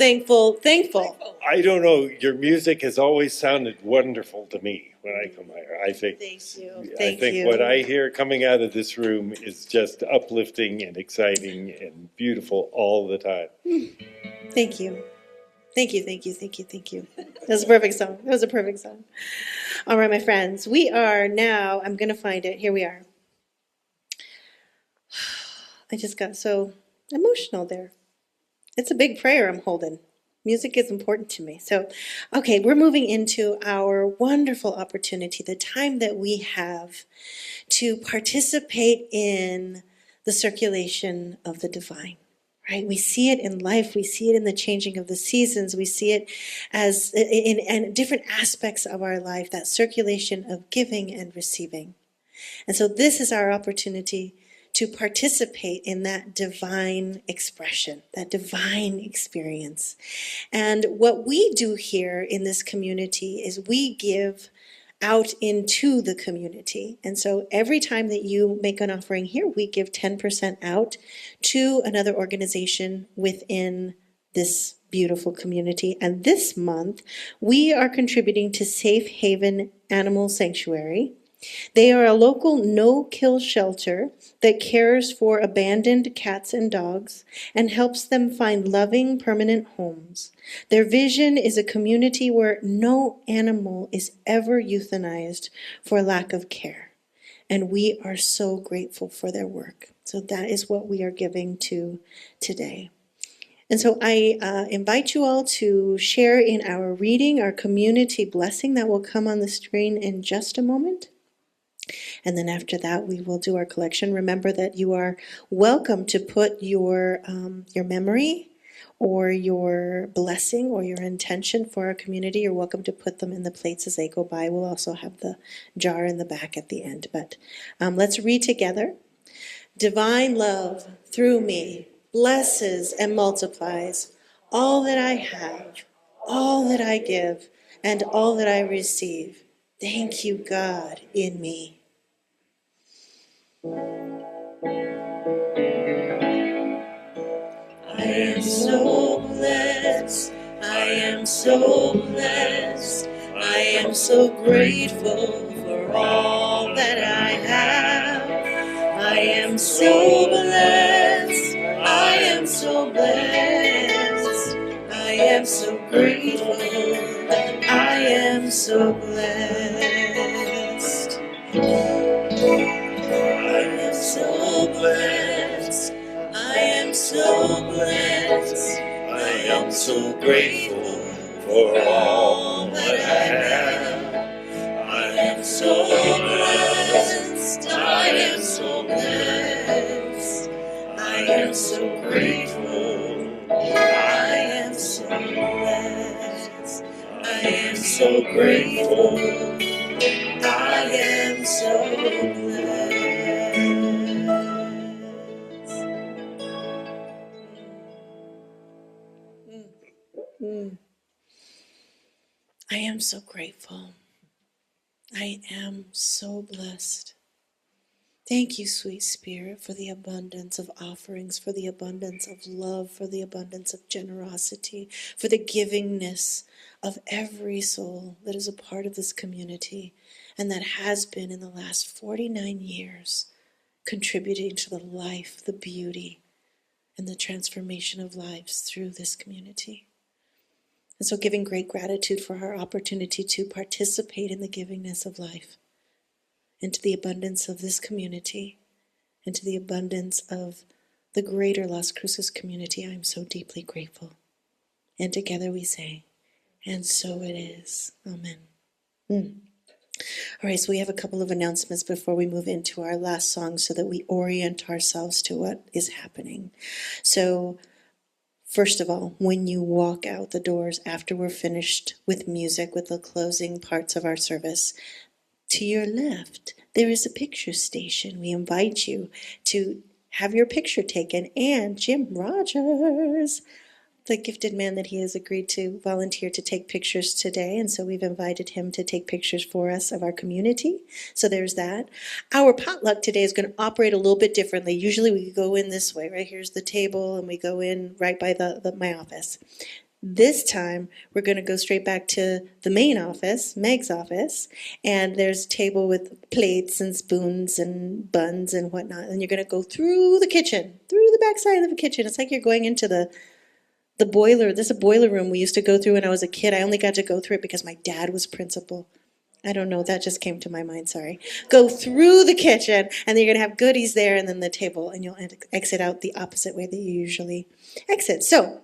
I don't know. Your music has always sounded wonderful to me when I come here. I think. Thank you. I think what I hear coming out of this room is just uplifting and exciting and beautiful all the time. Thank you. Thank you. That was a perfect song. All right, my friends, we are now, I'm going to find it. Here we are. I just got so emotional there. It's a big prayer I'm holding. Music is important to me. So, okay, we're moving into our wonderful opportunity, the time that we have to participate in the circulation of the divine. Right? We see it in life. We see it in the changing of the seasons. We see it as in different aspects of our life, that circulation of giving and receiving. And so this is our opportunity to participate in that divine expression, that divine experience. And what we do here in this community is we give out into the community. And so every time that you make an offering here, we give 10% out to another organization within this beautiful community. And this month, we are contributing to Safe Haven Animal Sanctuary. They are a local no-kill shelter that cares for abandoned cats and dogs and helps them find loving, permanent homes. Their vision is a community where no animal is ever euthanized for lack of care. And we are so grateful for their work. So that is what we are giving to today. And so I invite you all to share in our reading, our community blessing that will come on the screen in just a moment. And then after that, we will do our collection. Remember that you are welcome to put your memory or your blessing or your intention for our community. You're welcome to put them in the plates as they go by. We'll also have the jar in the back at the end. But let's read together. Divine love through me blesses and multiplies all that I have, all that I give, and all that I receive. Thank you, God, in me. I am so blessed. I am so blessed. I am so grateful for all that I have. I am so blessed. I am so blessed. I am so grateful. I am so blessed. I am so blessed. I am so blessed. I am so grateful for all that I have. I am so blessed. I am so blessed. I am so grateful. I am so blessed. I am so grateful. I am so blessed. I am so grateful. I am so blessed. Thank you, sweet Spirit, for the abundance of offerings, for the abundance of love, for the abundance of generosity, for the givingness of every soul that is a part of this community and that has been in the last 49 years contributing to the life, the beauty, and the transformation of lives through this community. And so giving great gratitude for our opportunity to participate in the givingness of life, into the abundance of this community, into the abundance of the greater Las Cruces community, I am so deeply grateful. And together we say, and so it is. Amen. All right, so we have a couple of announcements before we move into our last song so that we orient ourselves to what is happening. So, first of all, when you walk out the doors after we're finished with music, with the closing parts of our service, to your left, there is a picture station. We invite you to have your picture taken. And Jim Rogers, the gifted man that he has agreed to volunteer to take pictures today. And so we've invited him to take pictures for us of our community. So there's that. Our potluck today is going to operate a little bit differently. Usually we go in this way, right? Here's the table, and we go in right by my office. This time, we're going to go straight back to the main office, Meg's office, and there's a table with plates and spoons and buns and whatnot. And you're going to go through the kitchen, through the backside of the kitchen. It's like you're going into the boiler. This is a boiler room we used to go through when I was a kid. I only got to go through it because my dad was principal. I don't know, that just came to my mind, sorry. Go through the kitchen, and then you're going to have goodies there, and then the table, and you'll exit out the opposite way that you usually exit. So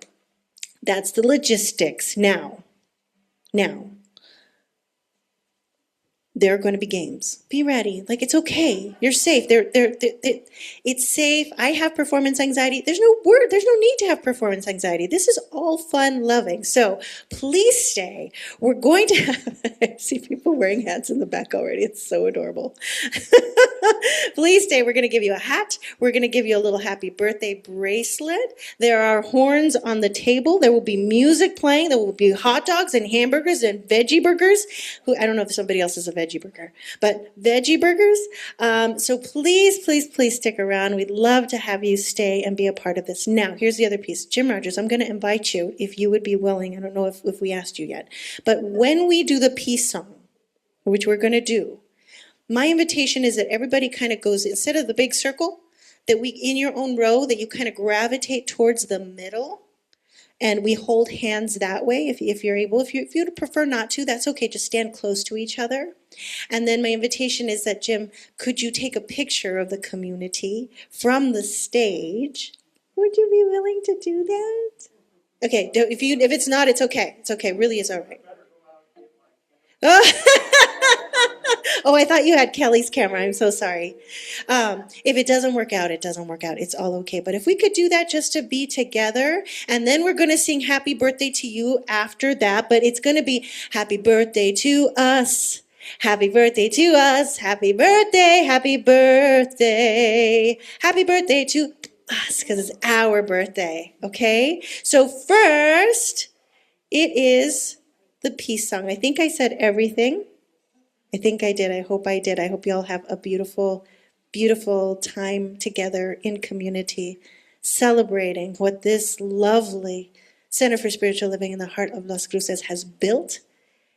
that's the logistics. Now, there are going to be games. Be ready. Like, it's okay. You're safe. It's safe. I have performance anxiety. There's no need to have performance anxiety. This is all fun, loving. So please stay. We're going to have, I see people wearing hats in the back already. It's so adorable. Please stay. We're going to give you a hat. We're going to give you a little happy birthday bracelet. There are horns on the table. There will be music playing. There will be hot dogs and hamburgers and veggie burgers. I don't know if somebody else is a veggie burger, but veggie burgers. So please, please, please stick around. We'd love to have you stay and be a part of this. Now, here's the other piece. Jim Rogers, I'm going to invite you, if you would be willing. I don't know if we asked you yet, but when we do the peace song, which we're going to do, my invitation is that everybody kind of goes, instead of the big circle, that we, in your own row, that you kind of gravitate towards the middle, and we hold hands that way if you're able. If you prefer not to, that's okay. Just stand close to each other. And then my invitation is that, Jim, could you take a picture of the community from the stage? Would you be willing to do that? Okay, if it's not, it's okay. It's okay. It really is all right. Oh, I thought you had Kelly's camera. I'm so sorry. If it doesn't work out, it doesn't work out. It's all okay. But if we could do that just to be together, and then we're going to sing happy birthday to you after that, but it's going to be happy birthday to us. Happy birthday to us. Happy birthday. Happy birthday. Happy birthday to us, because it's our birthday. Okay? So first, it is the peace song. I think I said everything. I think I did. I hope I did. I hope you all have a beautiful, beautiful time together in community, celebrating what this lovely Center for Spiritual Living in the heart of Las Cruces has built,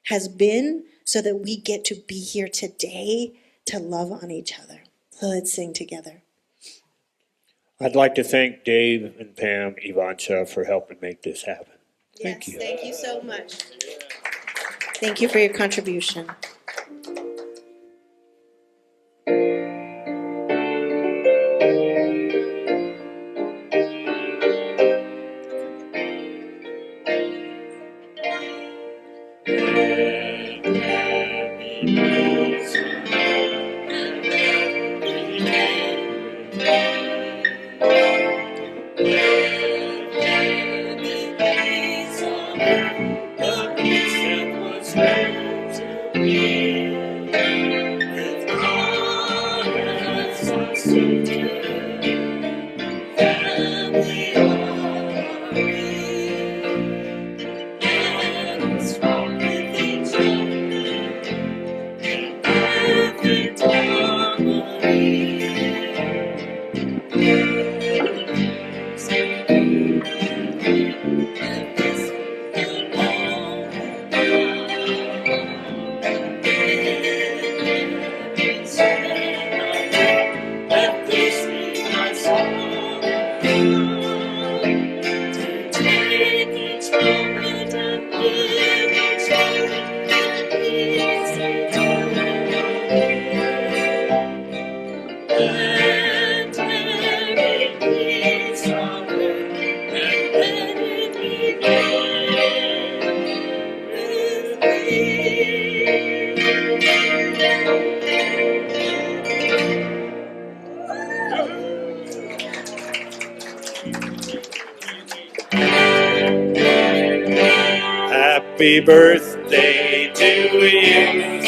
has been, so that we get to be here today to love on each other. So let's sing together. I'd like to thank Dave and Pam Ivancha for helping make this happen. Thank you. Thank you so much. Thank you for your contribution. The peace that was meant to be. Happy birthday to you.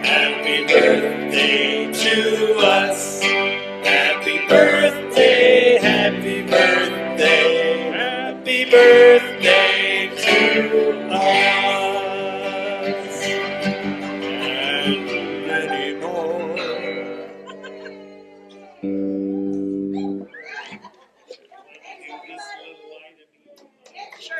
Happy birthday to us. Happy birthday, happy birthday, happy birthday to us. And many more. Sure.